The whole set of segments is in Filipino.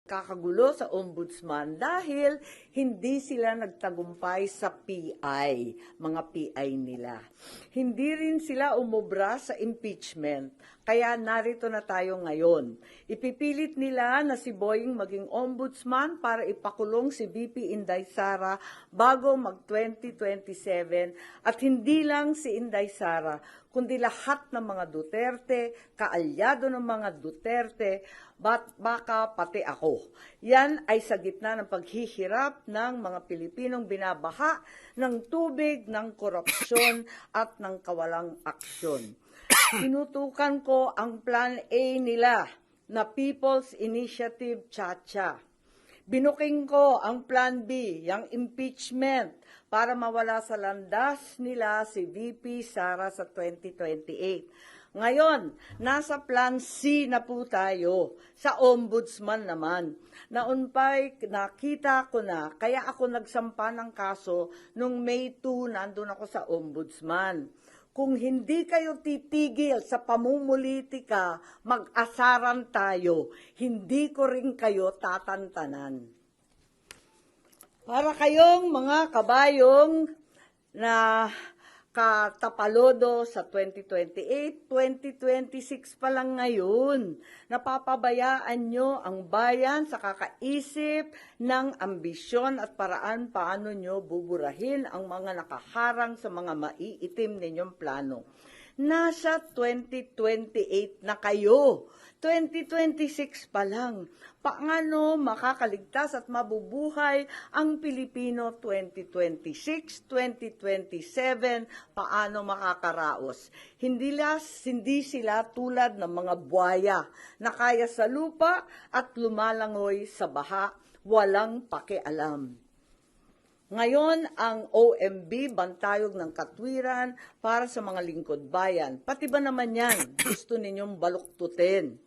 kakagulo sa ombudsman dahil hindi sila nagtagumpay sa PI, mga PI nila. Hindi rin sila umubra sa impeachment, kaya narito na tayo ngayon. Ipipilit nila na si Boying maging ombudsman para ipakulong si VP Inday Sara bago mag-2027 at hindi lang si Inday Sara, kundi lahat ng mga Duterte, kaalyado ng mga Duterte, baka pati ako. Yan ay sa gitna ng paghihirap ng mga Pilipinong binabaha ng tubig, ng korupsyon at ng kawalang aksyon. Tinutukan ko ang Plan A nila na People's Initiative Chacha. Binuking ko ang Plan B, yung impeachment, para mawala sa landas nila si VP Sara sa 2028. Ngayon, nasa Plan C na po tayo, sa ombudsman naman. Noon pa'y nakita ko na, kaya ako nagsampa ng kaso nung May 2, nandun ako sa ombudsman. Kung hindi kayo titigil sa pamumulitika, mag-asaran tayo. Hindi ko rin kayo tatantanan. Para kayong mga kabayong na katapalodo sa 2028, 2026 pa lang ngayon. Napapabayaan nyo ang bayan sa kakaisip ng ambisyon at paraan paano nyo buburahin ang mga nakaharang sa mga maiitim ninyong plano. Nasa 2028 na kayo. 2026 pa lang. Paano makakaligtas at mabubuhay ang Pilipino 2026, 2027? Paano makakaraos? Hindi sila tulad ng mga buhaya na kaya sa lupa at lumalangoy sa baha, walang pakialam. Ngayon, ang OMB, Bantayog ng Katwiran, para sa mga lingkod bayan. Pati ba naman yan, gusto ninyong baluktutin?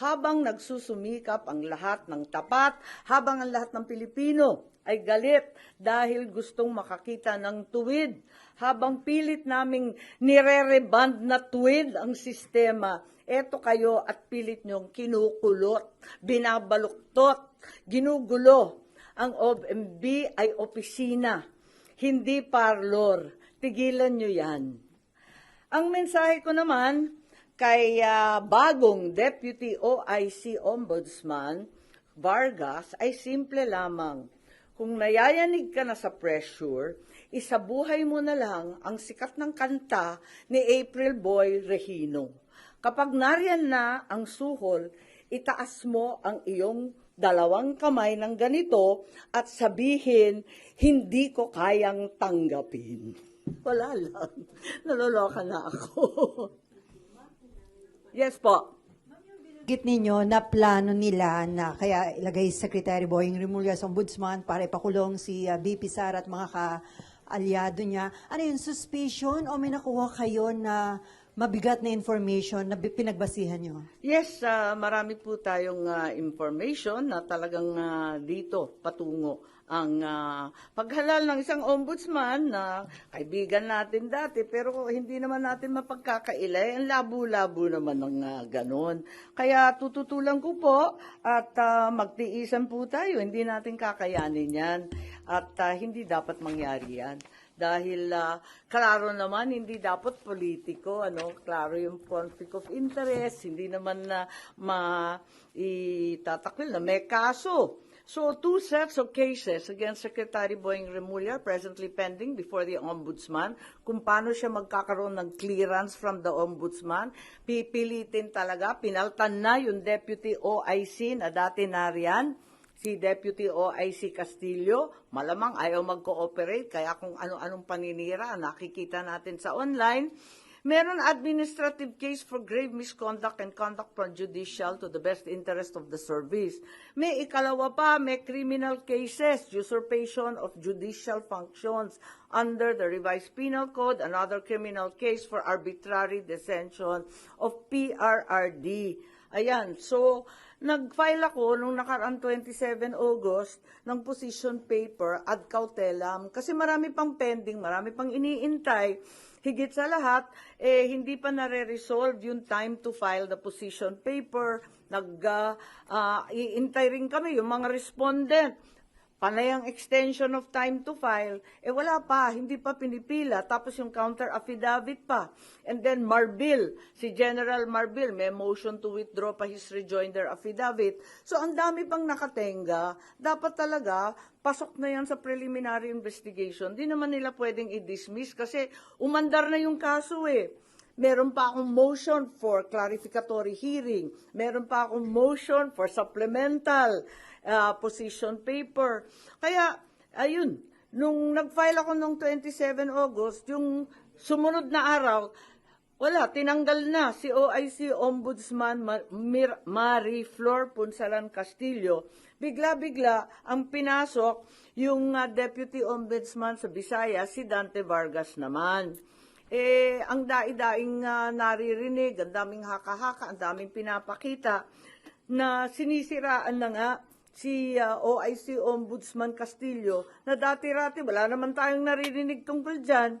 Habang nagsusumikap ang lahat ng tapat, habang ang lahat ng Pilipino ay galit dahil gustong makakita ng tuwid, habang pilit naming nire-reband na tuwid ang sistema, eto kayo at pilit nyong kinukulot, binabaluktot, ginugulo. Ang OMB ay opisina, hindi parlor. Tigilan nyo yan. Ang mensahe ko naman kay bagong Deputy OIC Ombudsman Vargas ay simple lamang. Kung nayayanig ka na sa pressure, isabuhay mo na lang ang sikat ng kanta ni April Boy Regino. Kapag nariyan na ang suhol, itaas mo ang iyong dalawang kamay ng ganito at sabihin, hindi ko kayang tanggapin. Wala lang. Naloloka na ako. Yes po. Git ninyo na plano nila na kaya ilagay Secretary Boying Remulla sa ombudsman para ipakulong si VP Sara at mga ka-alyado niya. Ano yun, suspicion o may nakuha kayo na mabigat na information na pinagbasihan nyo? Yes, marami po tayong information na talagang dito patungo ang paghalal ng isang ombudsman na kaibigan natin dati pero hindi naman natin mapagkakailay. Ang labo-labo naman ng ganon. Kaya tututulan ko po at magtiisan po tayo. Hindi natin kakayanin yan at hindi dapat mangyari yan. Dahil klaro naman hindi dapat politiko, klaro yung conflict of interest, hindi naman na maitatakwil na may kaso. So 2 sets of cases against Secretary Boying Remulla presently pending before the Ombudsman. Kung paano siya magkakaroon ng clearance from the Ombudsman, pipilitin talaga, pinaltan na yung Deputy OIC na dati nariyan, si Deputy OIC Castillo, malamang ayaw mag-cooperate, kaya kung ano-anong paninira, nakikita natin sa online. Meron administrative case for grave misconduct and conduct from judicial to the best interest of the service. May ikalawa pa, may criminal cases, usurpation of judicial functions under the revised penal code, another criminal case for arbitrary detention of PRRD. Ayan, so nag-file ako nung nakaraan 27 August ng position paper ad cautelam kasi marami pang pending, marami pang iniintay. Higit sa lahat, hindi pa nare-resolve yung time to file the position paper. Iintay rin kami yung mga respondent. Panay ang extension of time to file, wala pa, hindi pa pinipila, tapos yung counter affidavit pa. And then Marbil, si General Marbil, may motion to withdraw pa his rejoinder affidavit. So ang dami pang nakatenga, dapat talaga, pasok na yan sa preliminary investigation. Di naman nila pwedeng i-dismiss kasi umandar na yung kaso Meron pa akong motion for clarificatory hearing. Meron pa akong motion for supplemental position paper. Kaya, ayun, nung nag-file ako nung 27 August, yung sumunod na araw, wala, tinanggal na si OIC Ombudsman Marie Flor Punsalan Castillo. Bigla-bigla ang pinasok yung Deputy Ombudsman sa Visayas, si Dante Vargas naman. Ang daing-daing naririnig, ang daming haka-haka, ang daming pinapakita na sinisiraan na nga si OIC Ombudsman Castillo na dati-rati wala naman tayong naririnig tungkol dyan.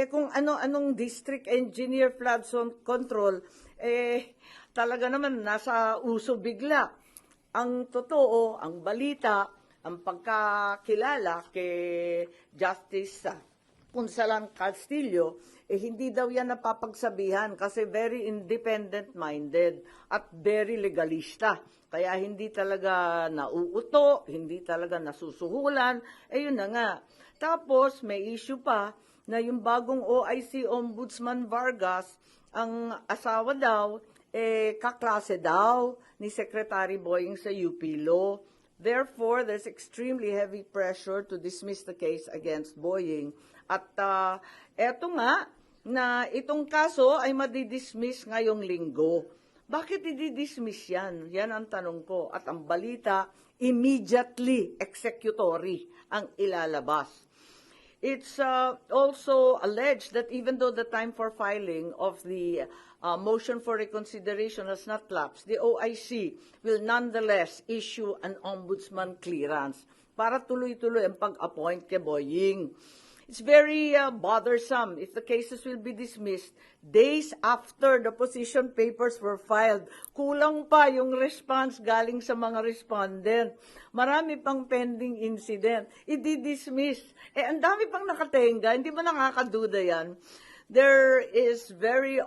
Kung ano-anong district engineer flood zone control, talaga naman nasa uso bigla. Ang totoo, ang balita, ang pagkakilala kay Justice Punsalan Castillo, hindi daw yan napapagsabihan kasi very independent-minded at very legalista. Kaya hindi talaga nauuto, hindi talaga nasusuhulan, yun na nga. Tapos may issue pa na yung bagong OIC Ombudsman Vargas, ang asawa daw, kaklase daw ni Secretary Boying sa UP Law. Therefore, there's extremely heavy pressure to dismiss the case against Boying. At eto nga, na itong kaso ay madidismiss ngayong linggo. Bakit i-dismiss yan? Yan ang tanong ko. At ang balita, immediately executory ang ilalabas. It's also alleged that even though the time for filing of the motion for reconsideration has not lapsed, the OIC will nonetheless issue an ombudsman clearance para tuloy-tuloy ang pag-appoint kay Boying. It's very bothersome if the cases will be dismissed days after the position papers were filed. Kulang pa yung response galing sa mga respondent. Marami pang pending incident. I-dismiss. Ang dami pang nakatenga. Hindi ba nakakaduda yan? There is a very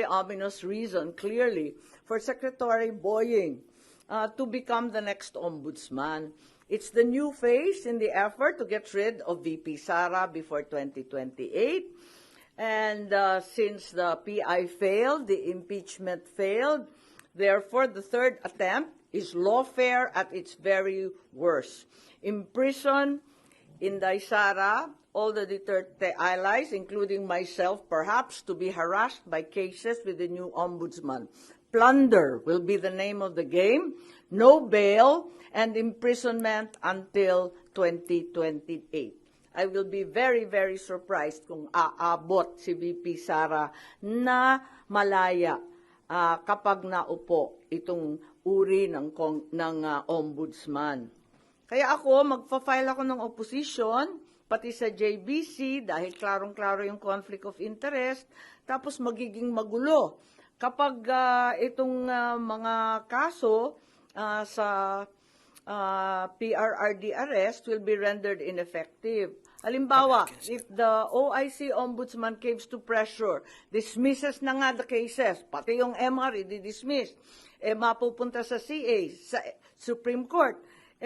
ominous reason, clearly, for Secretary Boying to become the next ombudsman. It's the new phase in the effort to get rid of VP Sara before 2028. And since the PI failed, the impeachment failed, therefore the third attempt is lawfare at its very worst. Imprison Inday Sara, all the Duterte allies, including myself, perhaps, to be harassed by cases with the new ombudsman. Plunder will be the name of the game, no bail, and imprisonment until 2028. I will be very, very surprised kung aabot si VP Sara na malaya kapag naupo itong uri ng ombudsman. Kaya ako, magpa-file ako ng opposition, pati sa JBC, dahil klarong-klaro yung conflict of interest, tapos magiging magulo. Kapag itong mga kaso sa PRRD arrest will be rendered ineffective. Halimbawa, if the OIC Ombudsman caves to pressure, dismisses na nga the cases, pati yung MR i-dismiss, mapupunta sa CA, sa Supreme Court,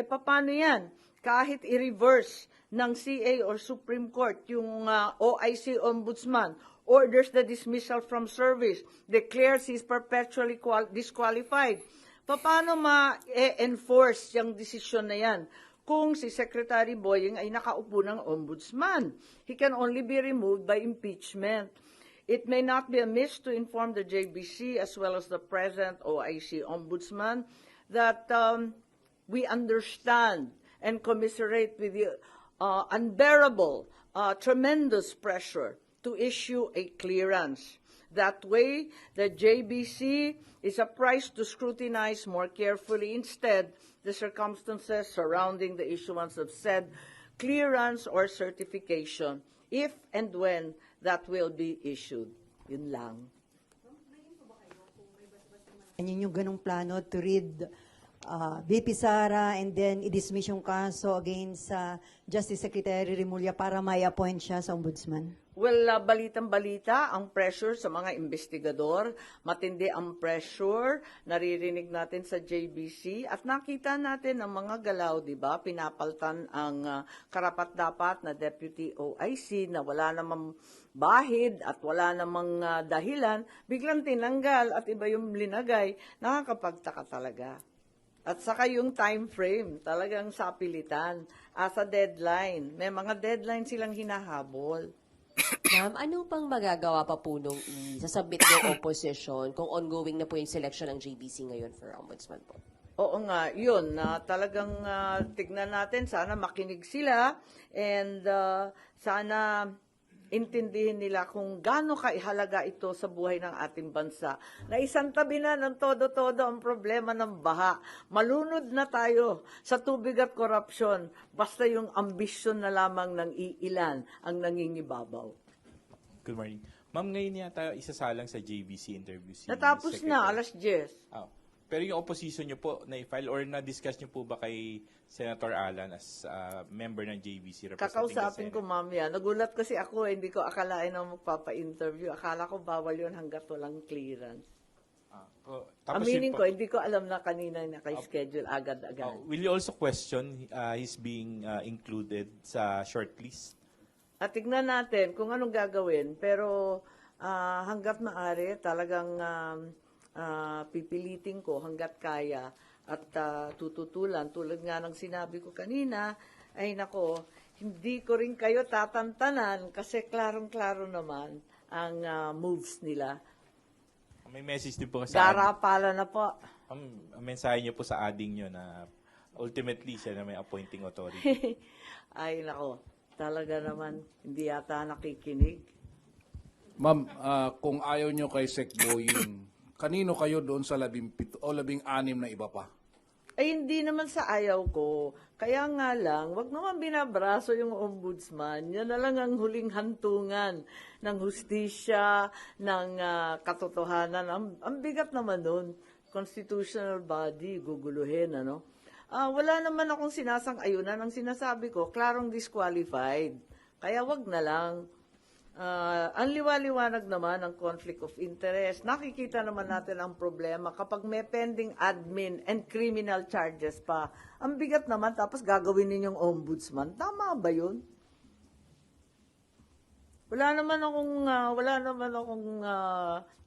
paano yan? Kahit i-reverse ng CA or Supreme Court yung OIC Ombudsman, orders the dismissal from service, declares he's perpetually disqualified. Paano ma-enforce yung desisyon na yan kung si Secretary Boying ay nakaupo ng ombudsman? He can only be removed by impeachment. It may not be amiss to inform the JBC as well as the present OIC Ombudsman that we understand and commiserate with the unbearable, tremendous pressure to issue a clearance. That way, the JBC is apprised to scrutinize more carefully instead the circumstances surrounding the issuance of said clearance or certification, if and when that will be issued. Yun lang. Yan yung ganong plano to read VP Sara and then i-dismiss yung kaso against Justice Secretary Remulla para may appoint siya sa ombudsman? Well, balitang-balita, ang pressure sa mga investigador, matindi ang pressure, naririnig natin sa JBC, at nakita natin ang mga galaw, di ba? Pinapaltan ang karapat-dapat na Deputy OIC na wala namang bahid at wala namang dahilan, biglang tinanggal at iba yung linagay, nakakapagtaka talaga. At saka yung time frame, talagang sapilitan, as a deadline. May mga deadline silang hinahabol. Ma'am, ano pang magagawa pa po nung isasubmit ng opposition kung ongoing na po yung selection ng JBC ngayon for ombudsman po? Oo nga, yun, na talagang tignan natin, sana makinig sila and sana intindihin nila kung gaano kaihalaga ito sa buhay ng ating bansa. Na isang tabi na ng todo-todo ang problema ng baha. Malunod na tayo sa tubig at korupsyon, basta yung ambisyon na lamang ng iilan ang nangingibabaw. Good morning. Ma'am, ngayon yata isasalang sa JBC interview si Natapos na, Secretary. alas 10. Ah, pero yung opposition nyo po na-file or na-discuss nyo po ba kay Senator Alan as member ng JBC representing Kakausapin the ko Senate? mamaya. Nagulat kasi ako, hindi ko akalain na magpapa-interview. Akala ko bawal yun hanggat walang clearance. Aminin ko, hindi ko alam na kanina naka-schedule agad-agad. Will you also question his being included sa shortlist? At tignan natin kung anong gagawin. Pero hanggat maaari, talagang pipilitin ko hanggat kaya at tututulan. Tulad nga ng sinabi ko kanina, ay nako, hindi ko rin kayo tatantanan kasi klarong-klaro naman ang moves nila. May message din po sa Garapala na po. ang mensahe niyo po sa ading niyo na ultimately siya na may appointing authority. Ay nako, talaga naman hindi yata nakikinig. Ma'am, kung ayaw nyo kay Sec Boying, kanino kayo doon sa 17 o 16 na iba pa? Ay, hindi naman sa ayaw ko. Kaya nga lang, wag naman binabraso yung ombudsman. Yan na lang ang huling hantungan ng hustisya, ng katotohanan. Ang bigat naman nun. Constitutional body, guguluhin, ano? Wala naman akong sinasang-ayunan. Ang sinasabi ko, klarong disqualified. Kaya wag na lang. Ang liwaliwanag naman ang conflict of interest. Nakikita naman natin ang problema kapag may pending admin and criminal charges pa. Ang bigat naman, tapos gagawin ninyong ombudsman. Tama ba yun? Wala naman akong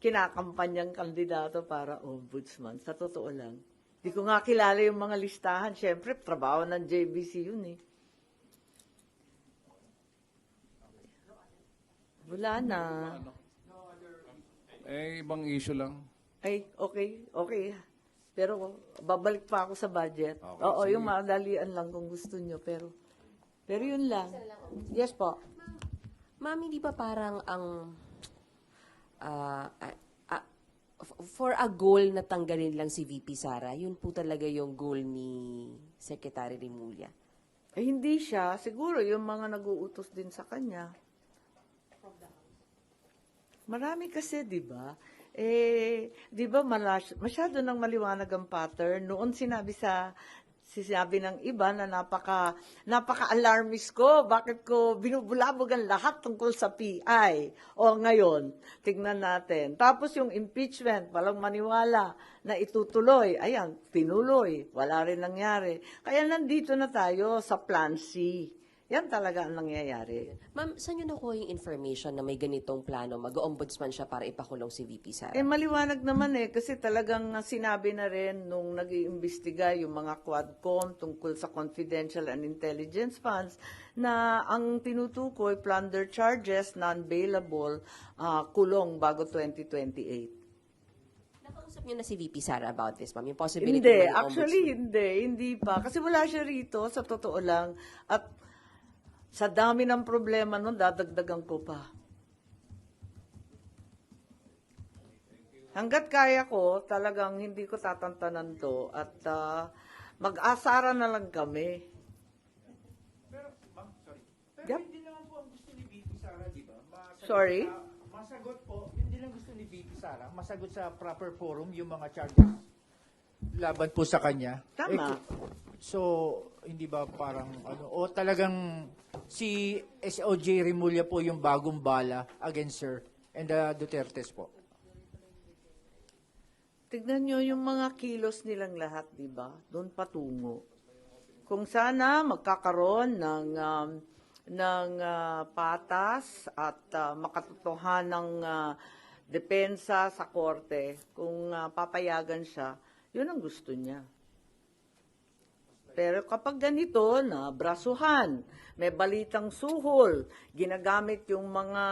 kinakampanyang kandidato para ombudsman. Sa totoo lang. Di ko nga kilala yung mga listahan. Siyempre, trabaho ng JBC yun eh. Wala na. Ibang issue lang. Ay, okay. Pero babalik pa ako sa budget. Okay, Oo, sige. yung madalian lang kung gusto nyo. Pero yun lang. Yes po. Ma'am, hindi ba parang ang for a goal na tanggalin lang si VP Sara, yun po talaga yung goal ni Secretary Remulla? Eh, hindi siya. Siguro yung mga nag-uutos din sa kanya. Marami kasi, di ba? Di ba masyado nang maliwanag ang pattern. Noon sinabi ng iba na napaka-alarmist ko. Bakit ko binubulabog ang lahat tungkol sa PI? O ngayon, tignan natin. Tapos yung impeachment, walang maniwala na itutuloy. Ayan, tinuloy. Wala rin nangyari. Kaya nandito na tayo sa Plan C. Yan talaga ang nangyayari. Ma'am, saan nyo nakuha yung information na may ganitong plano? Mag-ombudsman siya para ipakulong si VP Sara? Maliwanag naman kasi talagang sinabi na rin nung nag-iimbestiga yung mga Quadcom tungkol sa confidential and intelligence funds na ang tinutukoy, plunder charges, non-bailable, kulong bago 2028. Nakausap nyo na si VP Sara about this, ma'am? Yung possibility Hindi, na yung actually ombudsman? hindi pa. Kasi wala siya rito, sa totoo lang. At sa dami ng problema nun, dadagdagan ko pa. Hanggat kaya ko, talagang hindi ko tatantanan to at mag-asara na lang kami. Pero, ma'am, sorry. Pero Yep. hindi naman po ang gusto ni VP Sara, di ba? Sorry? Masagot po, hindi lang gusto ni VP Sara, masagot sa proper forum yung mga charges laban po sa kanya. Tama. So, hindi ba parang ano, o talagang si SOJ Remulla po yung bagong bala against her and the Dutertes po? Tignan nyo yung mga kilos nilang lahat, di ba? Doon patungo. Kung sana magkakaroon ng patas at makatotohanang depensa sa korte, kung papayagan siya, yun ang gusto niya. Pero kapag ganito na brasuhan, may balitang suhol, ginagamit yung mga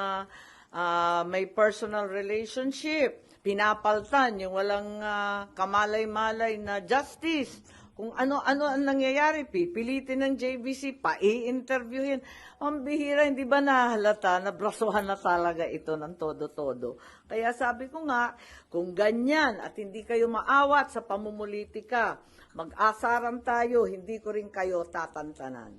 may personal relationship, pinapaltan yung walang kamalay-malay na justice. Kung ano-ano ang nangyayari, pipilitin ng JBC, pa-i-interviewin. Ang bihira, hindi ba nahalata na brasuhan na talaga ito ng todo-todo? Kaya sabi ko nga, kung ganyan at hindi kayo maawat sa pamumulitika, mag-asaran tayo, hindi ko rin kayo tatantanan.